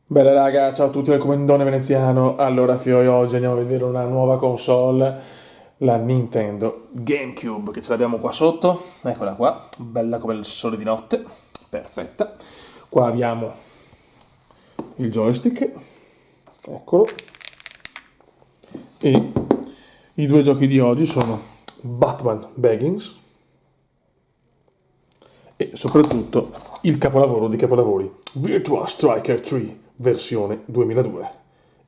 Bella raga, ciao a tutti dal Comandone Veneziano. Allora, Fioi, oggi andiamo a vedere una nuova console, la Nintendo GameCube, che ce l'abbiamo qua sotto. Eccola qua, bella come il sole di notte, perfetta. Qua abbiamo il joystick, eccolo. E i due giochi di oggi sono Batman Begins e soprattutto il capolavoro di capolavori, Virtua Striker 3 versione 2002.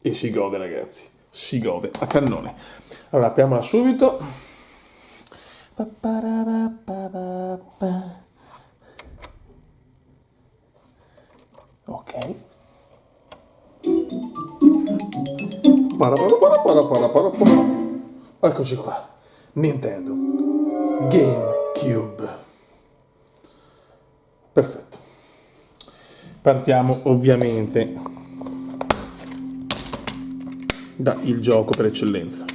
E si gode ragazzi, si gode a cannone. Allora apriamola subito. Ok. Eccoci qua. Nintendo GameCube. Perfetto. Partiamo ovviamente da il gioco per eccellenza.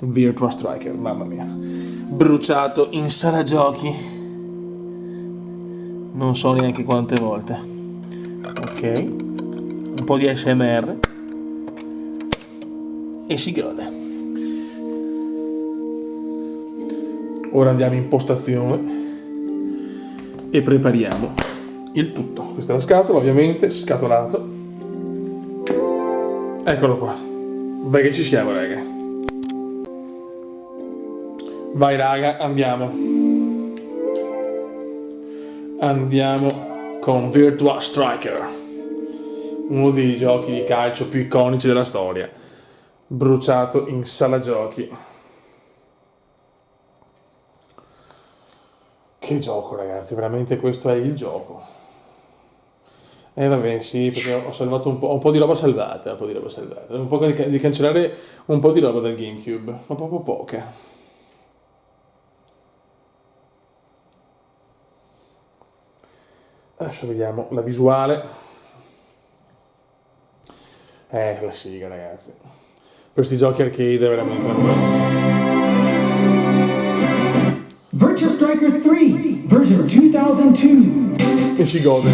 Virtua Striker, mamma mia. Bruciato in sala giochi. Non so neanche quante volte. Ok. Un po' di ASMR. E si gode. Ora andiamo in postazione e prepariamo il tutto. Questa è la scatola, ovviamente, scatolato. Eccolo qua. Vai che ci siamo, raga. Vai, raga, andiamo. Andiamo con Virtua Striker. Uno dei giochi di calcio più iconici della storia. Bruciato in sala giochi. Che gioco, ragazzi, veramente questo è il gioco. Vabbè, sì, perché ho salvato un po' di roba salvata, un po' di roba salvata. Un po' di cancellare un po' di roba dal GameCube, ma proprio poche. Adesso vediamo la visuale. La siga, ragazzi. Questi giochi arcade è veramente una cosa. Virtua Striker 3, version 2002. E si gode.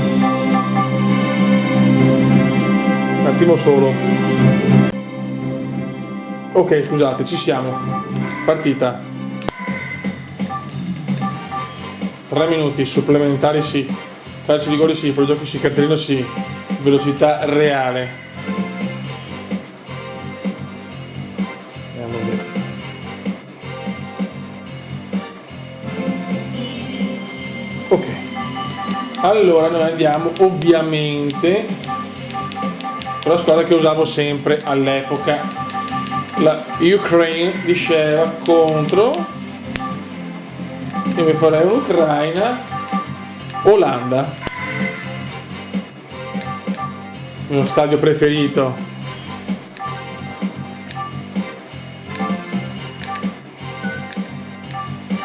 Un attimo solo. Ok, scusate, ci siamo. Partita. 3 minuti, supplementari sì. Calcio di rigore sì, fuorigiochi sì, cartellino sì. Velocità reale. Andiamo via. Ok. Allora noi andiamo ovviamente con la squadra che usavo sempre all'epoca, la Ukraine diceva contro, io mi farei un'Ucraina, Olanda, il mio stadio preferito.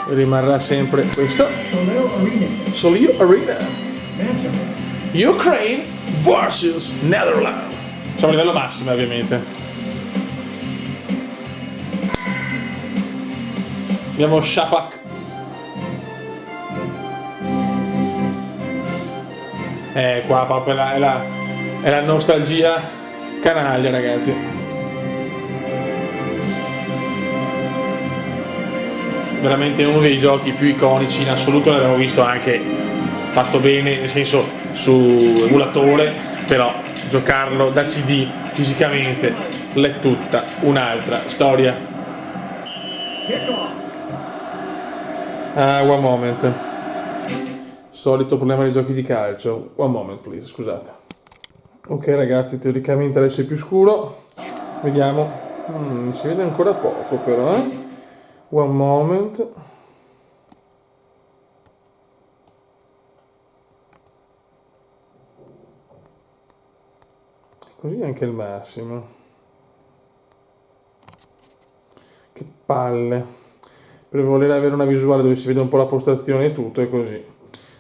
Rimarrà sempre questo, Solio Arena, Ukraine vs Netherlands. Siamo a livello massimo ovviamente. Abbiamo Shapak. Qua proprio è la nostalgia canaglia, ragazzi. Veramente uno dei giochi più iconici in assoluto, l'abbiamo visto anche fatto bene, nel senso su emulatore, però giocarlo da CD fisicamente l'è tutta un'altra storia. One moment. Solito problema dei giochi di calcio. One moment please, scusate. Ok ragazzi, teoricamente adesso è più scuro. Vediamo. Si vede ancora poco però, One moment. Così anche il massimo. Che palle. Per voler avere una visuale dove si vede un po' la postazione e tutto è così.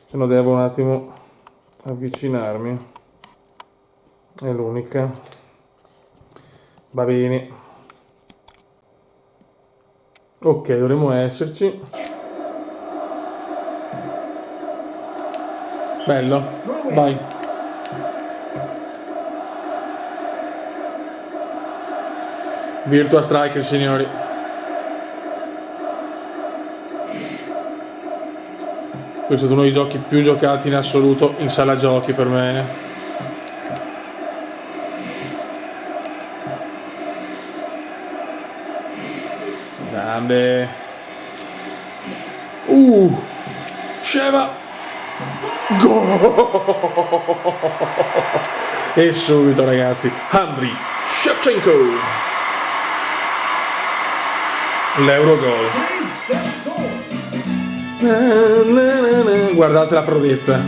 Se no devo un attimo avvicinarmi. È l'unica. Va bene. Ok, dovremmo esserci. Bello. Vai. Virtua Striker, signori. Questo è stato uno dei giochi più giocati in assoluto in sala giochi per me. Grande. Sheva. Gol! E subito, ragazzi, Andriy Shevchenko. L'Euro gol. Guardate la prodezza.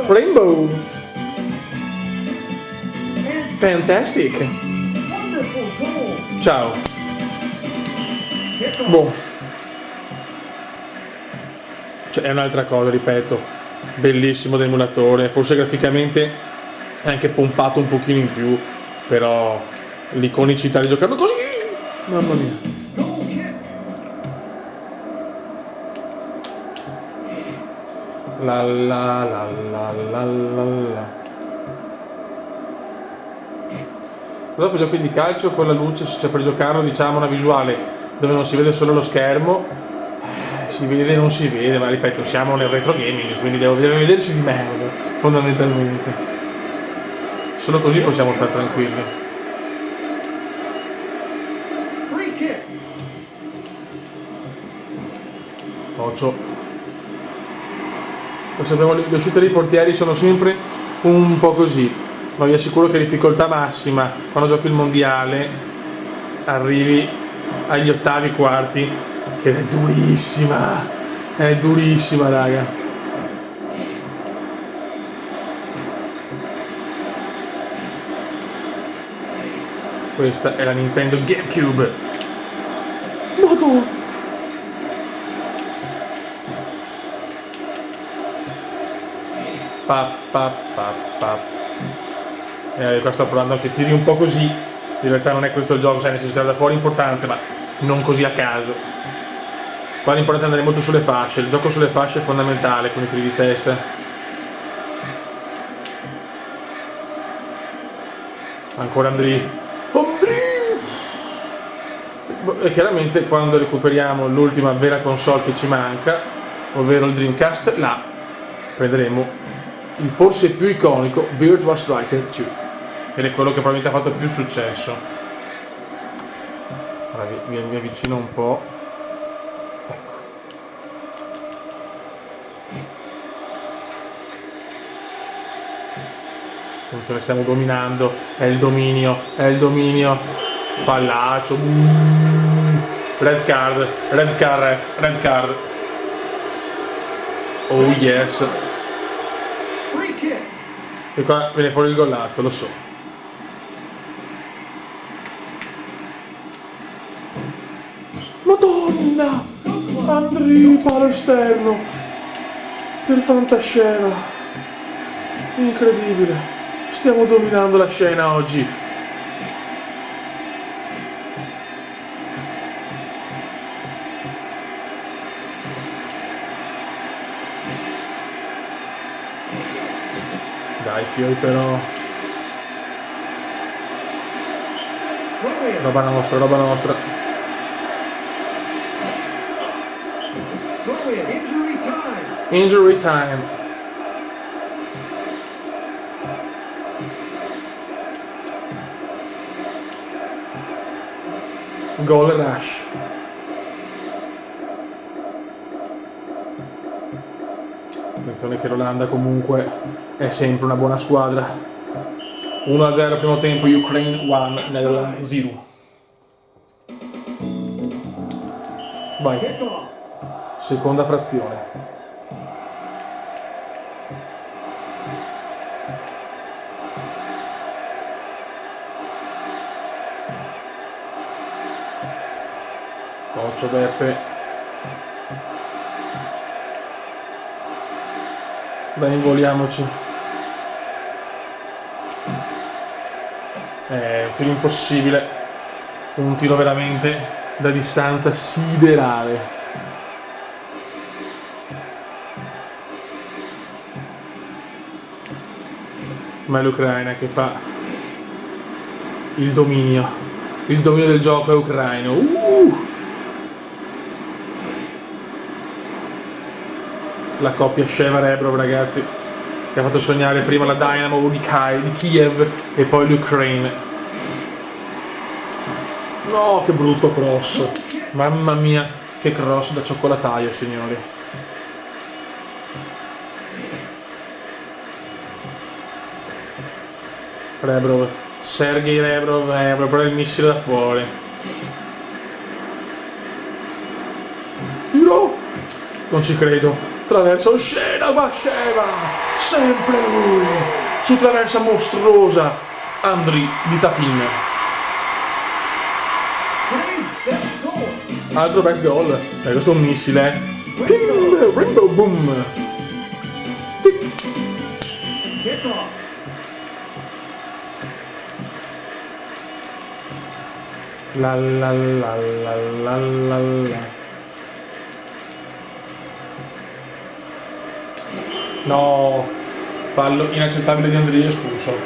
Rainbow. Fantastic. Ciao. Boh. Cioè, è un'altra cosa, ripeto. Bellissimo l'emulatore. Forse graficamente è anche pompato un pochino in più. Però l'iconicità di giocarlo così. Mamma mia. La la la la la la la. Dopo i giochi di calcio con la luce, cioè per giocarlo, diciamo, una visuale dove non si vede solo lo schermo, si vede e non si vede, ma ripeto, siamo nel retro gaming, quindi deve vedersi di merda, fondamentalmente. Solo così possiamo stare tranquilli. Ocio. Lo sappiamo, le uscite dei portieri sono sempre un po' così, ma vi assicuro che difficoltà massima quando giochi il mondiale arrivi agli ottavi, quarti, che è durissima raga. Questa è la Nintendo GameCube. Madonna. Qua sto provando anche tiri un po' così. In realtà non è questo il gioco, sai, nel senso che da fuori è importante, ma non così a caso. Qua l'importante è andare molto sulle fasce, il gioco sulle fasce è fondamentale con i tiri di testa. Ancora Andriy. E chiaramente quando recuperiamo l'ultima vera console che ci manca, ovvero il Dreamcast, là prenderemo il forse più iconico Virtua Striker 2, ed è quello che probabilmente ha fatto più successo. Ora mi avvicino un po'. Ecco. Attenzione, stiamo dominando, è il dominio. Pallaccio. Red card. Oh yes. E qua viene fuori il gollazzo, lo so. Madonna! Andriy, palo esterno per Fantasceva. Incredibile. Stiamo dominando la scena oggi. Dai fiori però. Roba nostra. Injury time. Goal rush. Attenzione che l'Olanda comunque è sempre una buona squadra. 1-0 primo tempo, Ukraine 1, Netherlands 0. Vai. Seconda frazione. Occhio Beppe. Dai, involiamoci. È un tiro impossibile. Un tiro veramente da distanza siderale. Ma è l'Ucraina che fa il dominio del gioco è ucraino. La coppia Sheva-Rebrov, ragazzi, che ha fatto sognare prima la Dynamo di Kiev e poi l'Ukraine. No, che brutto cross, mamma mia, che cross da cioccolataio, signori. Rebrov, Sergei Rebrov, però il missile da fuori. Tiro! Non ci credo. Traversa scena, Basheva! Sempre lui! Su traversa mostruosa! Andriy di Tapin. Altro best goal. Questo è un missile. Pim! Rainbow boom! Tic! La la la la la la la. No, fallo inaccettabile di Andriy, espulso.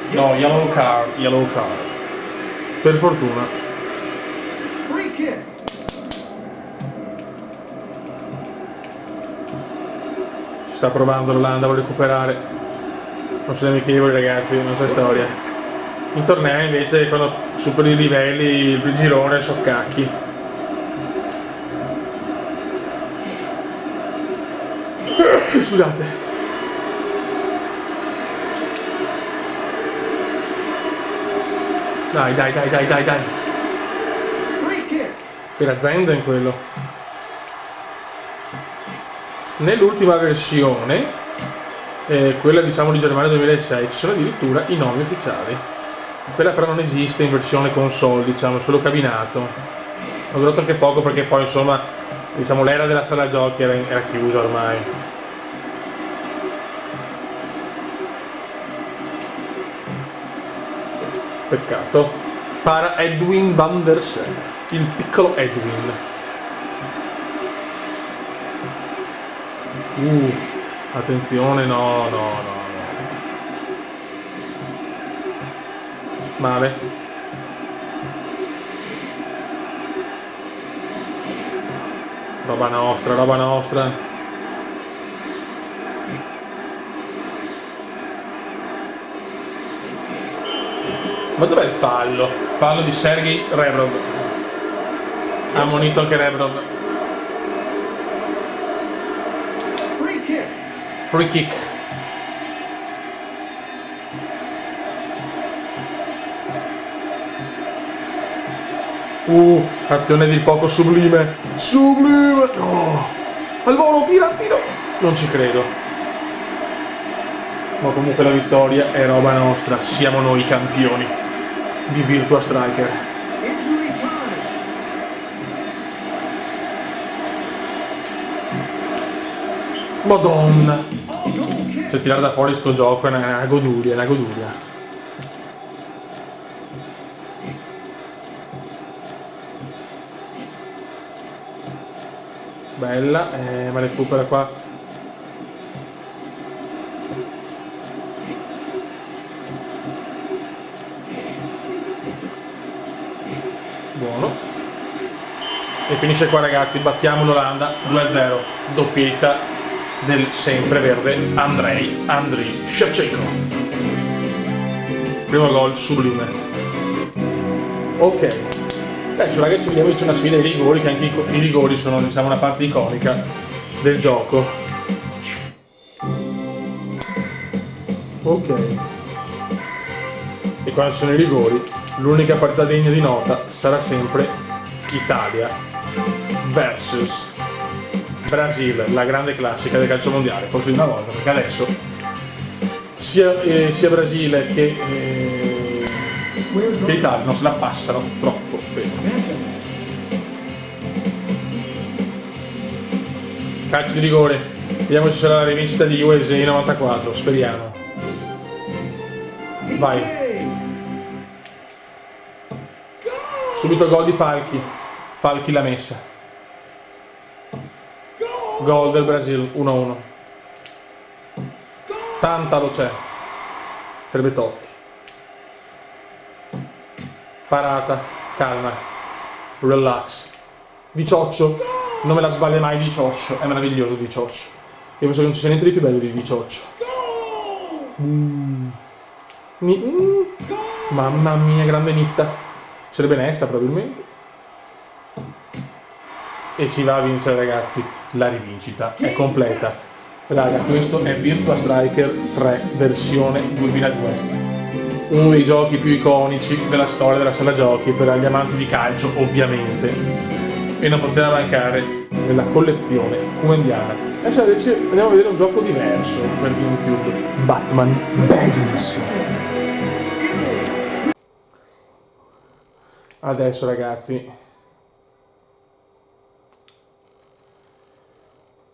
No, yellow card. Per fortuna. Si sta provando l'Olanda a recuperare. Non sono amichevoli, ragazzi, non c'è storia. In torneo invece quando superi i livelli, il girone so cacchi. Scusate. Dai. Per azienda in quello. Nell'ultima versione, quella diciamo di Germania 2006, ci sono addirittura i nomi ufficiali. Quella però non esiste in versione console, diciamo, solo cabinato. Ha durato anche poco perché poi insomma, diciamo, l'era della sala giochi era chiusa ormai. Peccato. Para Edwin van der Sar, il piccolo Edwin. Attenzione, no. Male. Roba nostra. Ma dov'è il fallo? Fallo di Sergei Rebrov. Ha ammonito anche Rebrov. Free kick. Azione di poco sublime. No! Al volo, tiro! Non ci credo. Ma comunque la vittoria è roba nostra. Siamo noi i campioni di Virtua Striker. Madonna! Cioè tirare da fuori sto gioco è una goduria. Bella, ma recupera qua. Buono. E finisce qua, ragazzi, battiamo l'Olanda 2-0, doppietta del sempre verde Andriy Shevchenko. Primo gol sublime. Ok. Adesso, ragazzi, vediamo che c'è una sfida ai rigori, che anche i rigori sono, diciamo, una parte iconica del gioco. Ok. E quando ci sono i rigori, l'unica partita degna di nota sarà sempre Italia versus Brasile, la grande classica del calcio mondiale, forse di una volta, perché adesso sia Brasile che l'Italia non se la passano troppo bene. Calcio di rigore, vediamo se sarà la rivincita di USA 94, speriamo. Vai. Subito gol di Falchi l'ha messa. Gol del Brasile 1-1. Tantalo c'è. Sarebbe Totti. Parata, calma, relax. Di cioccio, non me la sbaglia mai di cioccio, è meraviglioso di cioccio. Io penso che non ci sia niente di più bello di cioccio. Mamma mia, grande nitta. Sarebbe Nesta probabilmente. E si va a vincere, ragazzi. La rivincita è completa. Raga, questo è Virtua Striker 3 versione 2002. Uno dei giochi più iconici della storia della sala giochi per gli amanti di calcio, ovviamente. E non poteva mancare nella collezione comendiana. Adesso invece andiamo a vedere un gioco diverso per GameCube. Batman Begins. Adesso, ragazzi,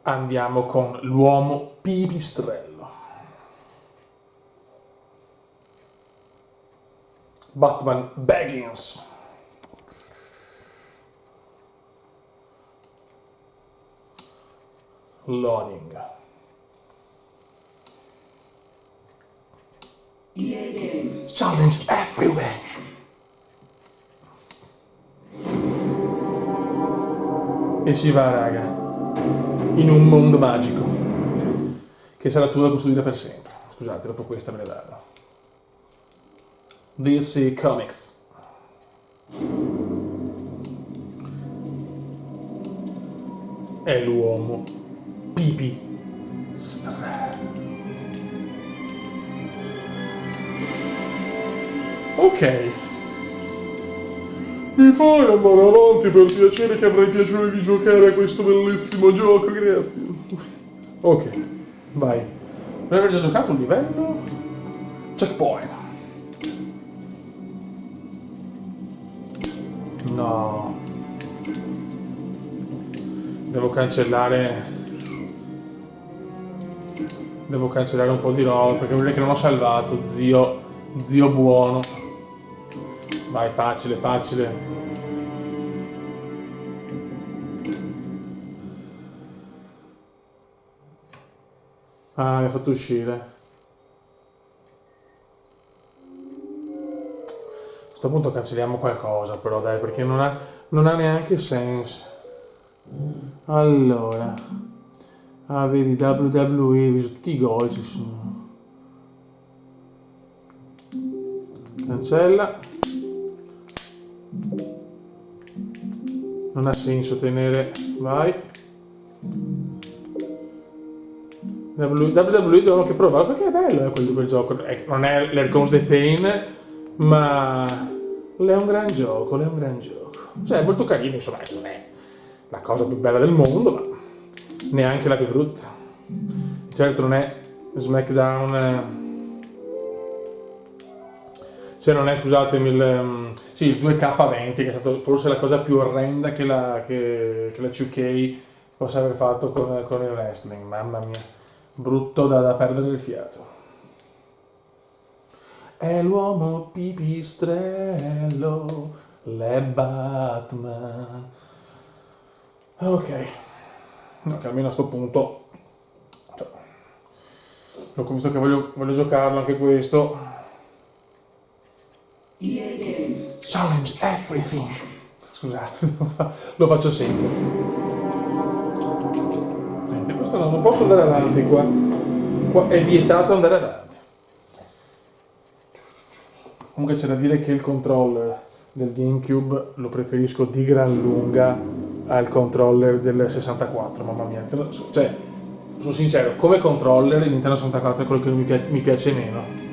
andiamo con l'uomo pipistrello. Batman Begins. Loading. Challenge everywhere. E si va, raga, in un mondo magico che sarà tu da custodire per sempre. Scusate, dopo questa me ne vado. DC Comics. È l'uomo pipistrello. Ok. Mi fai andare avanti per piacere, che avrei piacere di giocare a questo bellissimo gioco, grazie. Ok, vai. Non aver già giocato un livello? Checkpoint. No. Devo cancellare un po' di roba, perché vuol dire che non ho salvato, zio buono. Vai, facile, facile. Ah, mi ha fatto uscire. A questo punto cancelliamo qualcosa, però dai, perché non ha neanche senso. Allora, vedi, WWE, tutti i gol ci sono. Cancella. Non ha senso tenere. Vai. WWE devono che provare, perché è bello quel gioco. Non è l'Here Comes the Pain, ma è un gran gioco, Cioè è molto carino, insomma, non è la cosa più bella del mondo, ma neanche la più brutta. Certo non è SmackDown. Cioè non è, scusatemi, il 2K20, che è stato forse la cosa più orrenda che la 2K possa aver fatto con il wrestling. Mamma mia, brutto da perdere il fiato. È l'uomo pipistrello, l'è Batman. Ok, almeno a sto punto, cioè, visto che voglio giocarlo anche questo. Challenge everything. Scusate, lo faccio sempre. Niente, questo non posso andare avanti qua. Qua è vietato andare avanti. Comunque c'è da dire che il controller del GameCube lo preferisco di gran lunga al controller del 64, mamma mia. Cioè, sono sincero, come controller il Nintendo 64 è quello che mi piace meno.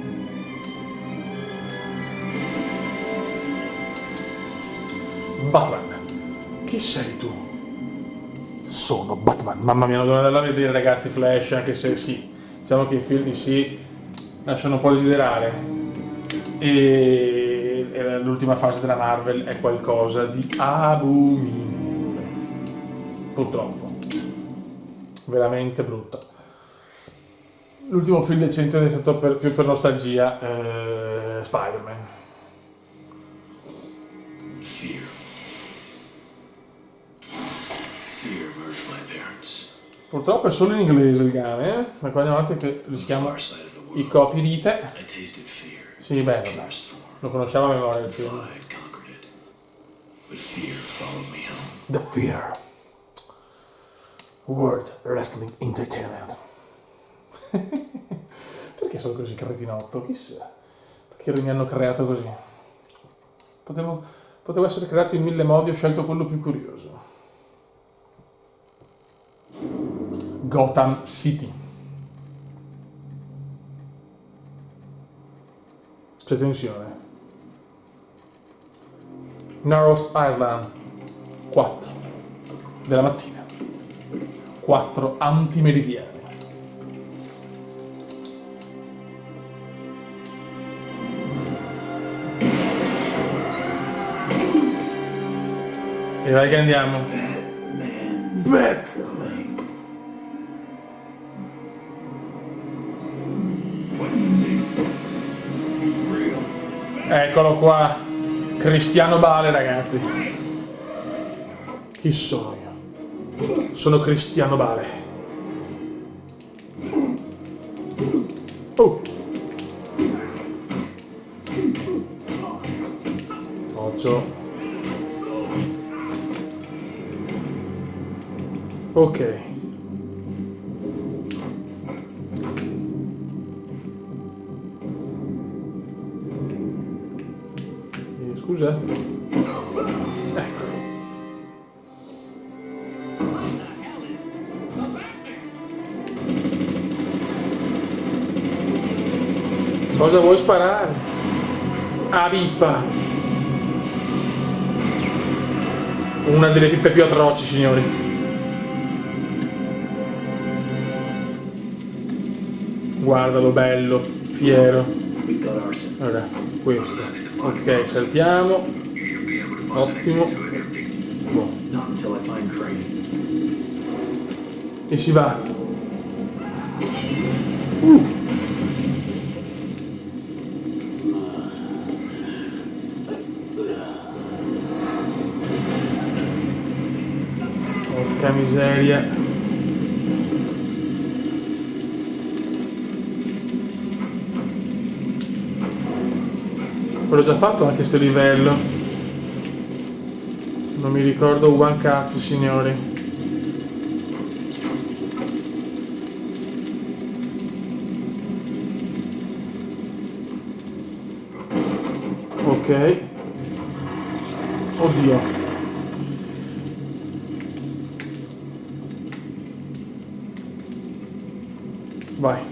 Batman, chi sei tu? Sono Batman. Mamma mia, non devo andarla a vedere, ragazzi. Flash, anche se sì, diciamo che i film di sì lasciano un po' desiderare, e l'ultima fase della Marvel è qualcosa di abominevole, purtroppo, veramente brutta. L'ultimo film decente è stato più per nostalgia, Spider-Man. Purtroppo è solo in inglese il game, ma qua andiamo avanti che rischiamo i copyright. Sì, beh, vabbè, lo conosciamo a memoria il film. The Fear. World Wrestling Entertainment. Perché sono così cretinotto? Chissà. Perché mi hanno creato così? Potevo essere creato in 1000 modi, ho scelto quello più curioso. Gotham City. C'è tensione. Narrows Island 4 della mattina. 4 antimeridiani. E vai che andiamo. Batman. Eccolo qua. Cristiano Bale, ragazzi. Chi sono io? Sono Cristiano Bale. Oh. Occhio. Ok. Scusa. Ecco. Cosa vuoi sparare? Ah, pippa. Una delle pippe più atroci, signori. Guardalo, bello, fiero. Allora, questo. Ok, saltiamo. Ottimo. Boh. E si va. Porca miseria. L'ho già fatto anche sto livello. Non mi ricordo one cazzo, signori. Ok. Oddio. Vai.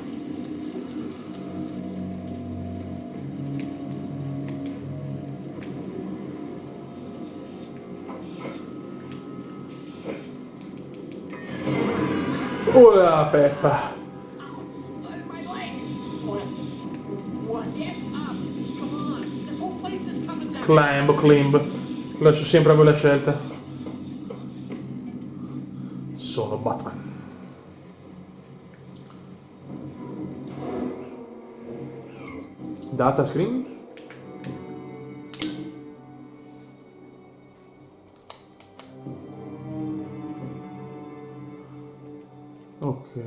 Ora Peppa. Climb. Lascio sempre a voi la scelta. Sono Batman. Data screen. Ok.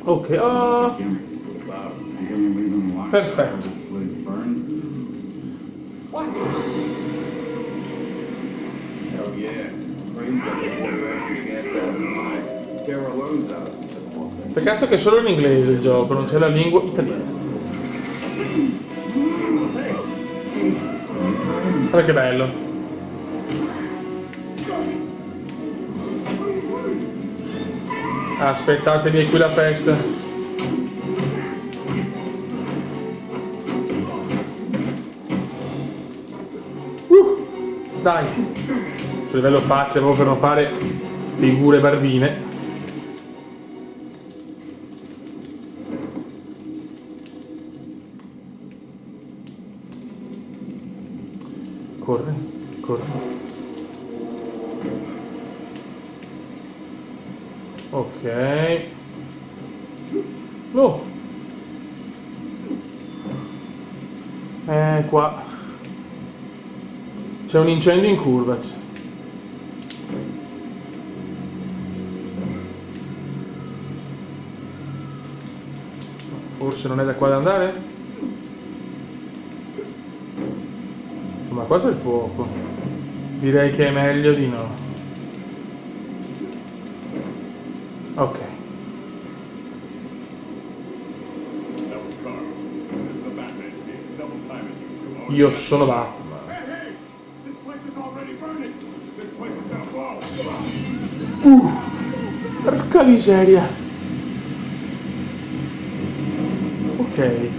Ok, oh. Perfetto. Peccato che è solo in inglese il gioco, non c'è la lingua italiana. Guarda che bello. Aspettatevi qui la festa. Dai. Sul livello facile proprio per non fare figure barbine. Corre. Ok. No. Qua. C'è un incendio in curva. Forse non è da qua da andare? Ma qua c'è il fuoco. Direi che è meglio di no. Ok. Io sono Batman. Porca miseria. Ok.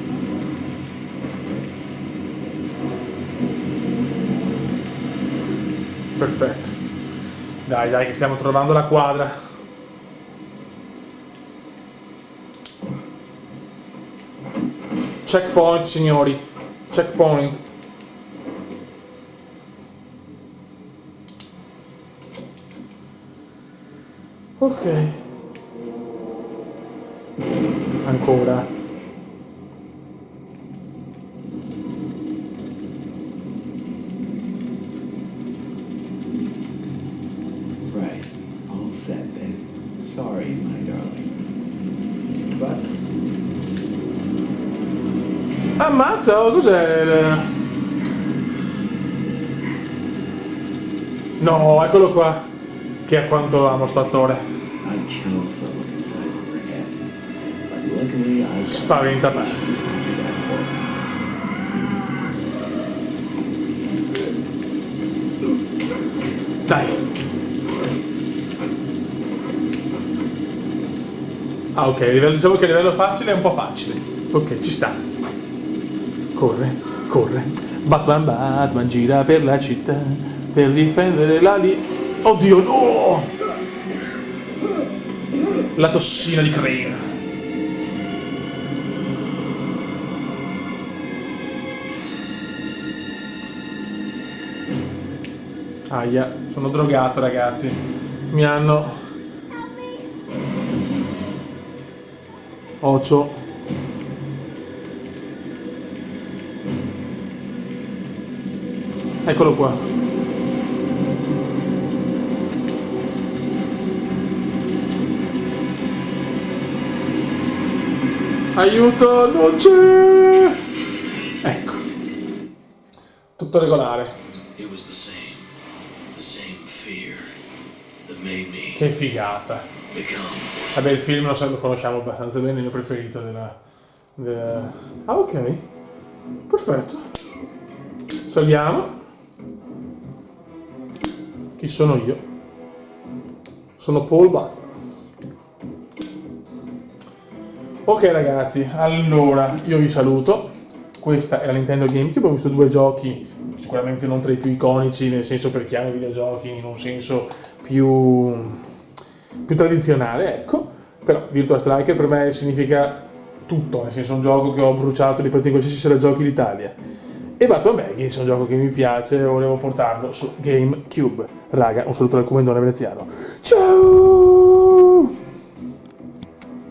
Perfetto. Dai, dai, che stiamo trovando la quadra. Checkpoint, signori. Checkpoint. Ok. Ancora. Right. All set, babe. Sorry, my darlings. But Ammazza, oh, cos'è? No, eccolo qua. Che a quanto amo sto attore. I killed Philip inside of her head. But luckily, I Spaventa pazzi. Dai. Ah, ok, diciamo che a livello facile è un po' facile. Ok, ci sta. Corre, corre. Batman, Batman gira per la città per difendere la Oddio, no! La tossina di Crane. Aia, sono drogato, ragazzi. Mi hanno... Ocio. Eccolo qua. Aiuto, non c'è! Ecco. Tutto regolare. It was the same fear that made me Che figata. become. Vabbè, il film lo conosciamo abbastanza bene, il mio preferito Ah, ok. Perfetto. Salviamo. Chi sono io? Sono Paul Batman. Ok ragazzi, allora io vi saluto. Questa è la Nintendo GameCube, ho visto due giochi sicuramente non tra i più iconici, nel senso per chi ama i videogiochi in un senso più tradizionale, ecco. Però Virtua Striker per me significa tutto, nel senso è un gioco che ho bruciato di partire in qualsiasi sera giochi d'Italia. E Batman Begins è un gioco che mi piace, volevo portarlo su GameCube. Raga, un saluto dal Comendone veneziano. Ciao!